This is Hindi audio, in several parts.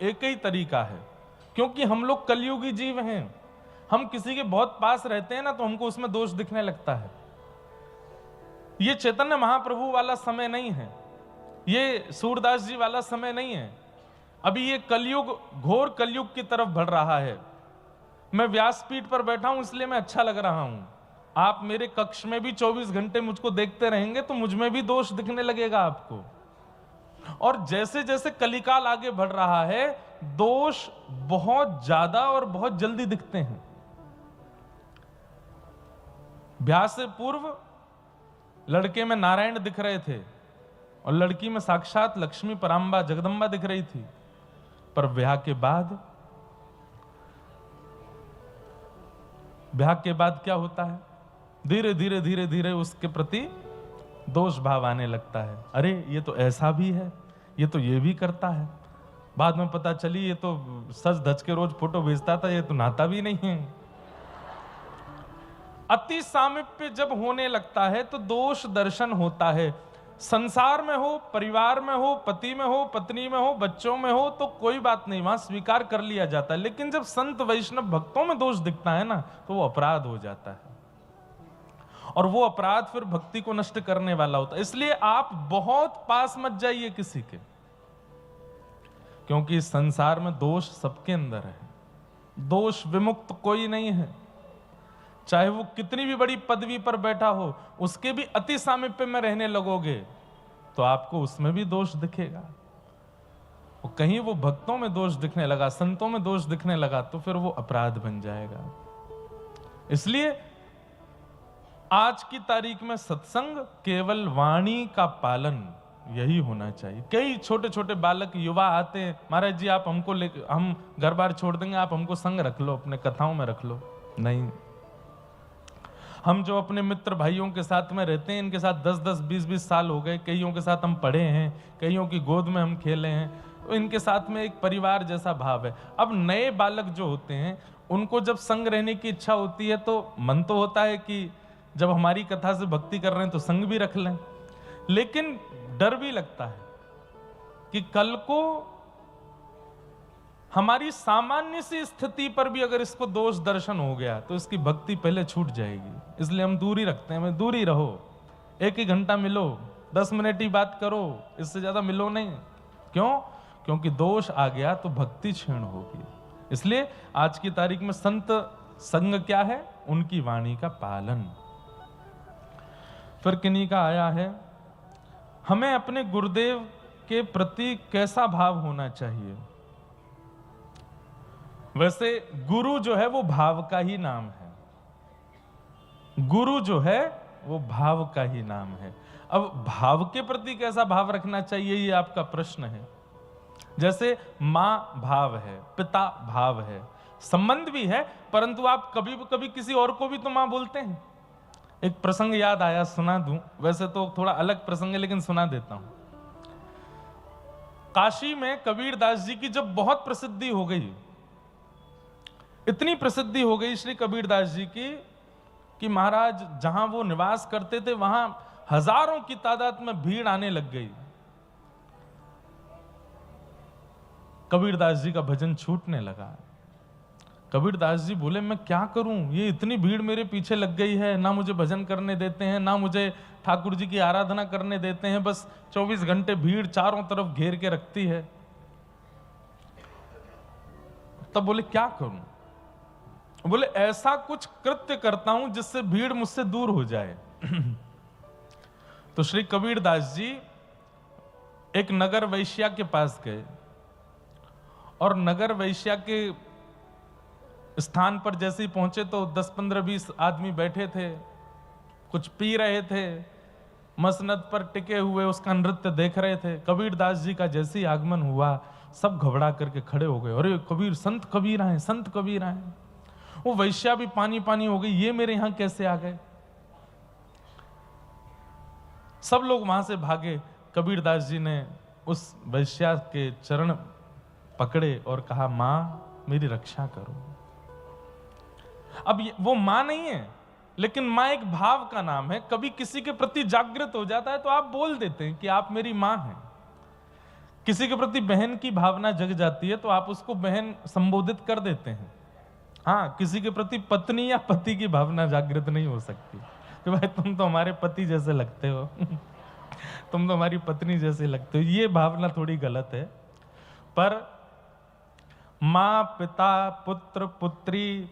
एक ही तरीका है, क्योंकि हम लोग कलयुगी जीव हैं। हम किसी के बहुत पास रहते हैं ना तो हमको उसमें दोष दिखने लगता है। ये चैतन्य महाप्रभु वाला समय नहीं है, ये सूरदास जी वाला समय नहीं है। अभी ये कलयुग, घोर कलयुग की तरफ बढ़ रहा है। मैं व्यासपीठ पर बैठा हूं इसलिए मैं अच्छा लग रहा हूं। आप मेरे कक्ष में भी 24 घंटे मुझको देखते रहेंगे तो मुझ में भी दोष दिखने लगेगा आपको। और जैसे जैसे कलिकाल आगे बढ़ रहा है, दोष बहुत ज्यादा और बहुत जल्दी दिखते हैं। ब्याह से पूर्व लड़के में नारायण दिख रहे थे और लड़की में साक्षात लक्ष्मी परांबा जगदंबा दिख रही थी, पर ब्याह के बाद क्या होता है? धीरे धीरे धीरे धीरे उसके प्रति दोष भाव आने लगता है। अरे ये तो ऐसा भी है, ये तो ये भी करता है। बाद में पता चली ये तो सच धज के रोज फोटो भेजता था, ये तो नहाता भी नहीं है। अति सामीप्य जब होने लगता है तो दोष दर्शन होता है। संसार में हो, परिवार में हो, पति में हो, पत्नी में हो, बच्चों में हो, तो कोई बात नहीं, वहां स्वीकार कर लिया जाता है। लेकिन जब संत वैष्णव भक्तों में दोष दिखता है ना, तो वो अपराध हो जाता है, और वो अपराध फिर भक्ति को नष्ट करने वाला होता है। इसलिए आप बहुत पास मत जाइए किसी के, क्योंकि इस संसार में दोष सबके अंदर है। दोष विमुक्त कोई नहीं है, चाहे वो कितनी भी बड़ी पदवी पर बैठा हो, उसके भी अति सामीप्य में रहने लगोगे तो आपको उसमें भी दोष दिखेगा। और कहीं वो भक्तों में दोष दिखने लगा, संतों में दोष दिखने लगा, तो फिर वो अपराध बन जाएगा। इसलिए आज की तारीख में सत्संग केवल वाणी का पालन, यही होना चाहिए। कई छोटे छोटे बालक युवा आते हैं, महाराज जी आप हमको हम घर बार छोड़ देंगे, आप हमको संग रख लो, अपने कथाओं में रख लो। नहीं, हम जो अपने मित्र भाइयों के साथ में रहते हैं, इनके साथ 10-10, 20-20 साल हो गए, कईयों के साथ हम पढ़े हैं, कईयों की गोद में हम खेले हैं, तो इनके साथ में एक परिवार जैसा भाव है। अब नए बालक जो होते हैं, उनको जब संग रहने की इच्छा होती है तो मन तो होता है कि जब हमारी कथा से भक्ति कर रहे हैं तो संग भी रख लें, लेकिन डर भी लगता है कि कल को हमारी सामान्य सी स्थिति पर भी अगर इसको दोष दर्शन हो गया तो इसकी भक्ति पहले छूट जाएगी। इसलिए हम दूरी रखते हैं। मैं दूरी रहो, 1 ही घंटा मिलो, 10 मिनट ही बात करो, इससे ज्यादा मिलो नहीं। क्यों? क्योंकि दोष आ गया तो भक्ति क्षीण होगी। इसलिए आज की तारीख में संत संग क्या है? उनकी वाणी का पालन। फिर किन्हीं का आया है, हमें अपने गुरुदेव के प्रति कैसा भाव होना चाहिए? वैसे गुरु जो है वो भाव का ही नाम है। गुरु जो है वो भाव का ही नाम है। अब भाव के प्रति कैसा भाव रखना चाहिए, ये आपका प्रश्न है। जैसे मां भाव है, पिता भाव है, संबंध भी है, परंतु आप कभी कभी किसी और को भी तो मां बोलते हैं। एक प्रसंग याद आया, सुना दूं। वैसे तो थोड़ा अलग प्रसंग है, लेकिन सुना देता हूं। काशी में कबीर दास जी की जब बहुत प्रसिद्धि हो गई, इतनी प्रसिद्धि हो गई श्री कबीर दास जी की कि महाराज जहां वो निवास करते थे वहां हजारों की तादाद में भीड़ आने लग गई। कबीर दास जी का भजन छूटने लगा। कबीर दास जी बोले, मैं क्या करूं, ये इतनी भीड़ मेरे पीछे लग गई है, ना मुझे भजन करने देते हैं, ना मुझे ठाकुर जी की आराधना करने देते हैं, बस 24 घंटे भीड़ चारों तरफ घेर के रखती है। तब बोले क्या करूं? बोले ऐसा कुछ कृत्य करता हूं जिससे भीड़ मुझसे दूर हो जाए। तो श्री कबीर दास जी एक नगर वैश्या के पास गए, और नगर वैश्या के स्थान पर जैसे ही पहुंचे तो 10, 15, 20 आदमी बैठे थे, कुछ पी रहे थे, मसनद पर टिके हुए उसका नृत्य देख रहे थे। कबीर दास जी का जैसे ही आगमन हुआ, सब घबरा करके खड़े हो गए। अरे कबीर, संत कबीर आए, संत कबीर आए। वो वैश्या भी पानी पानी हो गई, ये मेरे यहां कैसे आ गए? सब लोग वहां से भागे। कबीर दास जी ने उस वैश्या के चरण पकड़े और कहा, मां मेरी रक्षा करो। अब वो मां नहीं है, लेकिन मां एक भाव का नाम है। कभी किसी के प्रति जागृत हो जाता है तो आप बोल देते हैं कि आप मेरी मां हैं। किसी के प्रति बहन की भावना जग जाती है तो आप उसको बहन संबोधित कर देते हैं। हाँ, किसी के प्रति पत्नी या पति की भावना जागृत नहीं हो सकती कि भाई तुम तो हमारे पति जैसे लगते हो तुम तो हमारी पत्नी जैसे लगते हो। ये भावना थोड़ी गलत है। पर माँ, पिता, पुत्र, पुत्री,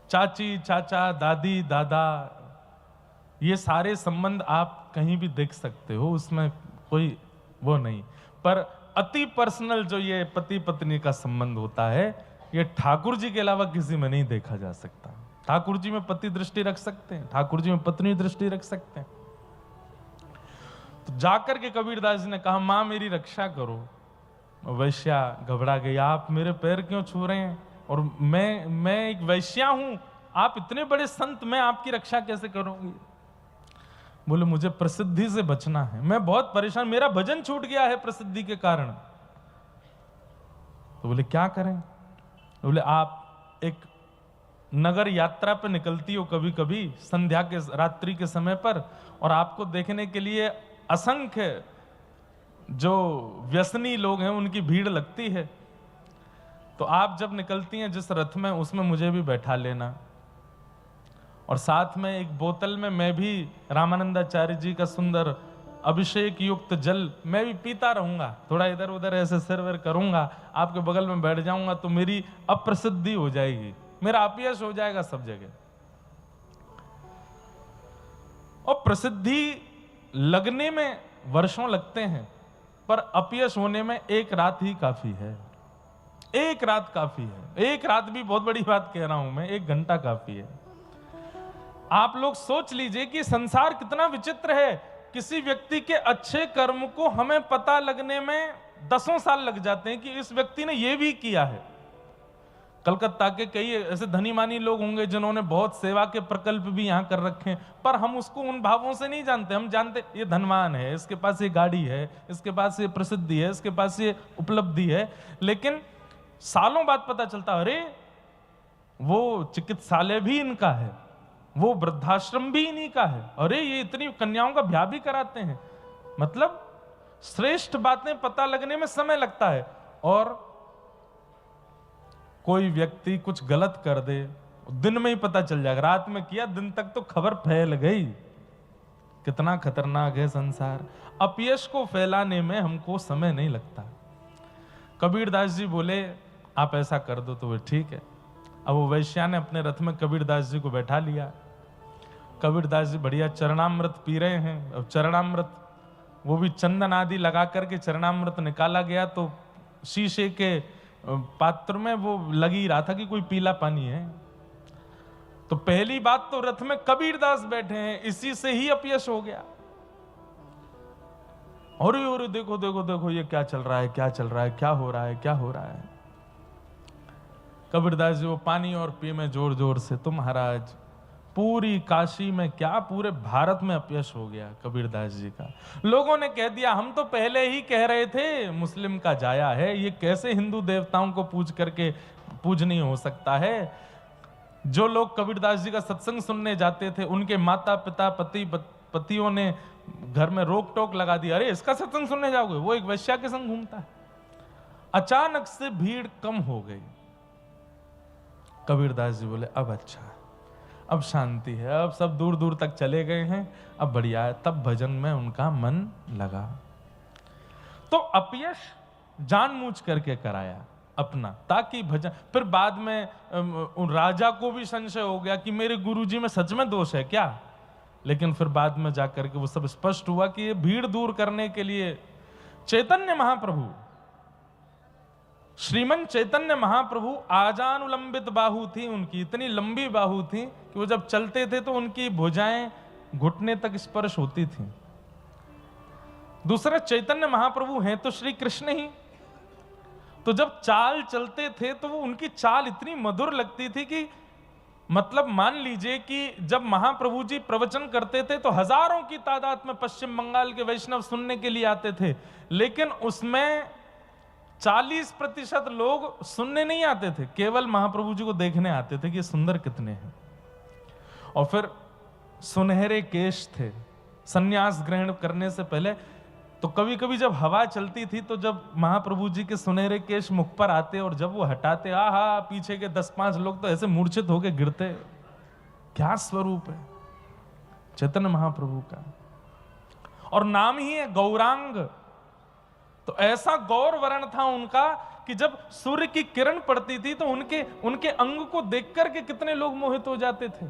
चाची, चाचा, दादी, दादा, ये सारे संबंध आप कहीं भी देख सकते हो, उसमें कोई वो नहीं। पर अति पर्सनल जो ये पति पत्नी का संबंध होता है, ये ठाकुर जी के अलावा किसी में नहीं देखा जा सकता। ठाकुर जी में पति दृष्टि रख सकते हैं, ठाकुर जी में पत्नी दृष्टि रख सकते हैं। तो जाकर के कबीरदास जी ने कहा, मां मेरी रक्षा करो। वैश्या घबरा गई, आप मेरे पैर क्यों छू रहे हैं? और मैं एक वैश्या हूं, आप इतने बड़े संत, मैं आपकी रक्षा कैसे करूंगी? बोले मुझे प्रसिद्धि से बचना है, मैं बहुत परेशान, मेरा भजन छूट गया है प्रसिद्धि के कारण। तो बोले क्या करें? बोले आप एक नगर यात्रा पर निकलती हो कभी कभी संध्या के रात्रि के समय पर, और आपको देखने के लिए असंख्य जो व्यसनी लोग हैं उनकी भीड़ लगती है। तो आप जब निकलती हैं जिस रथ में, उसमें मुझे भी बैठा लेना, और साथ में एक बोतल में मैं भी रामानंदाचार्य जी का सुंदर अभिषेक युक्त जल मैं भी पीता रहूंगा, थोड़ा इधर उधर ऐसे सिर करूंगा, आपके बगल में बैठ जाऊंगा तो मेरी अप्रसिद्धि हो जाएगी, मेरा अपयश हो जाएगा सब जगह। और प्रसिद्धि लगने में वर्षों लगते हैं, पर अपयश होने में एक रात ही काफी है। एक रात काफी है। एक रात भी बहुत बड़ी बात कह रहा हूं मैं, 1 घंटा काफी है। आप लोग सोच लीजिए कि संसार कितना विचित्र है। किसी व्यक्ति के अच्छे कर्म को हमें पता लगने में 10 साल लग जाते हैं कि इस व्यक्ति ने यह भी किया है। कलकत्ता के कई ऐसे धनी मानी लोग होंगे जिन्होंने बहुत सेवा के प्रकल्प भी यहां कर रखे हैं, पर हम उसको उन भावों से नहीं जानते। हम जानते ये धनवान है, इसके पास ये गाड़ी है, इसके पास ये प्रसिद्धि है, इसके पास ये उपलब्धि है, लेकिन सालों बाद पता चलता अरे वो चिकित्सालय भी इनका है, वो वृद्धाश्रम भी इन्हीं का है, अरे ये इतनी कन्याओं का ब्याह भी कराते हैं। मतलब श्रेष्ठ बातें पता लगने में समय लगता है। और कोई व्यक्ति कुछ गलत कर दे, दिन में ही पता चल जाएगा, रात में किया दिन तक तो खबर फैल गई। कितना खतरनाक है संसार। अपयश को फैलाने में हमको समय नहीं लगता। कबीरदास जी बोले आप ऐसा कर दो, तो वो ठीक है। अब वो वैश्या ने अपने रथ में कबीरदास जी को बैठा लिया। कबीरदास जी बढ़िया चरणामृत पी रहे हैं। अब चरणामृत वो भी चंदन आदि लगा करके चरणामृत निकाला गया, तो शीशे के पात्र में वो लगी रहा था कि कोई पीला पानी है। तो पहली बात तो रथ में कबीरदास बैठे हैं, इसी से ही अपयश हो गया। और देखो देखो देखो ये क्या चल रहा है, क्या चल रहा है, क्या हो रहा है, क्या हो रहा है। कबीरदास जी वो पानी और पी में जोर जोर से, तो महाराज पूरी काशी में क्या पूरे भारत में अपयश हो गया कबीरदास जी का। लोगों ने कह दिया हम तो पहले ही कह रहे थे मुस्लिम का जाया है, ये कैसे हिंदू देवताओं को पूज करके पूजनीय हो सकता है। जो लोग कबीरदास जी का सत्संग सुनने जाते थे, उनके माता पिता पतियों ने घर में रोक टोक लगा दी, अरे इसका सत्संग सुनने जाओगे, वो एक वैश्या के संग घूमता है। अचानक से भीड़ कम हो गई। कबीरदास जी बोले अब अच्छा, अब शांति है, अब सब दूर दूर तक चले गए हैं, अब बढ़िया है। तब भजन में उनका मन लगा। तो अपयश जानबूझ करके कराया अपना, ताकि भजन। फिर बाद में राजा को भी संशय हो गया कि मेरे गुरुजी में सच में दोष है क्या, लेकिन फिर बाद में जाकर के वो सब स्पष्ट हुआ कि ये भीड़ दूर करने के लिए चैतन्य महाप्रभु, श्रीमन चैतन्य महाप्रभु आजानुलंबित बाहु थी उनकी, इतनी लंबी बाहु थी कि वो जब चलते थे तो उनकी भुजाएं घुटने तक स्पर्श होती थी। दूसरा चैतन्य महाप्रभु हैं तो श्री कृष्ण ही, तो जब चाल चलते थे तो वो उनकी चाल इतनी मधुर लगती थी कि मतलब मान लीजिए कि जब महाप्रभु जी प्रवचन करते थे तो हजारों की तादाद में पश्चिम बंगाल के वैष्णव सुनने के लिए आते थे, लेकिन उसमें 40% लोग सुनने नहीं आते थे, केवल महाप्रभु जी को देखने आते थे कि ये सुंदर कितने हैं। और फिर सुनहरे केश थे, सन्यास ग्रहण करने से पहले तो कभी कभी जब हवा चलती थी तो जब महाप्रभु जी के सुनहरे केश मुख पर आते और जब वो हटाते, आहा, पीछे के 10-5 लोग तो ऐसे मूर्छित होके गिरते। क्या स्वरूप है चैतन्य महाप्रभु का। और नाम ही है गौरांग। तो ऐसा गौर वर्ण था उनका कि जब सूर्य की किरण पड़ती थी तो उनके अंग को देख करके कितने लोग मोहित हो जाते थे।